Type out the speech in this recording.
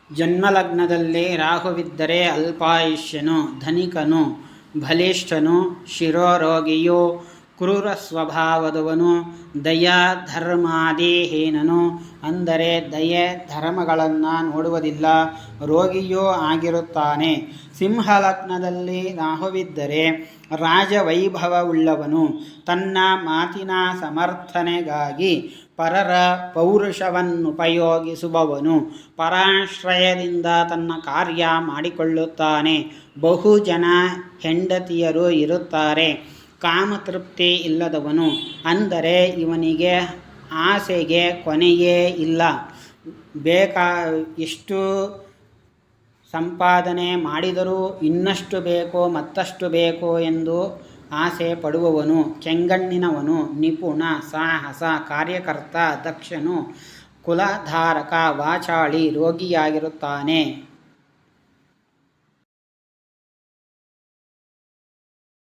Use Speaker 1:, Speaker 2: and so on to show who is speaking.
Speaker 1: ಜನ್ಮಲಗ್ನದಲ್ಲಿ ರಾಹುವಿದ್ದರೆ ಅಲ್ಪಾಯುಷ್ಯನು, ಧನಿಕನು, ಬಲಿಷ್ಠನು, ಶಿರೋರೋಗಿಯು, ಕ್ರೂರ ಸ್ವಭಾವದವನು, ದಯಾ ಧರ್ಮಾದಿಹೀನನು, ಅಂದರೆ ದಯೆ ಧರ್ಮಗಳನ್ನು ನೋಡುವುದಿಲ್ಲ, ರೋಗಿಯೂ ಆಗಿರುತ್ತಾನೆ. ಸಿಂಹಲಗ್ನದಲ್ಲಿ ರಾಹುವಿದ್ದರೆ ರಾಜವೈಭವವುಳ್ಳವನು, ತನ್ನ ಮಾತಿನ ಸಮರ್ಥನೆಗಾಗಿ ಪರರ ಪೌರುಷವನ್ನುಪಯೋಗಿಸುವವನು, ಪರಾಶ್ರಯದಿಂದ ತನ್ನ ಕಾರ್ಯ ಮಾಡಿಕೊಳ್ಳುತ್ತಾನೆ. ಬಹು ಜನ ಹೆಂಡತಿಯರು ಇರುತ್ತಾರೆ, ಕಾಮತೃಪ್ತಿ ಇಲ್ಲದವನು, ಅಂದರೆ ಇವನಿಗೆ ಆಸೆಗೆ ಕೊನೆಯೇ ಇಲ್ಲ. ಎಷ್ಟು ಸಂಪಾದನೆ ಮಾಡಿದರೂ ಇನ್ನಷ್ಟು ಬೇಕೋ ಮತ್ತಷ್ಟು ಬೇಕೋ ಎಂದು ಆಸೆ ಪಡುವವನು, ಕೆಂಗಣ್ಣಿನವನು, ನಿಪುಣ, ಸಾಹಸ, ಕಾರ್ಯಕರ್ತ, ದಕ್ಷನು, ಕುಲಧಾರಕ, ವಾಚಾಳಿ, ರೋಗಿಯಾಗಿರುತ್ತಾನೆ.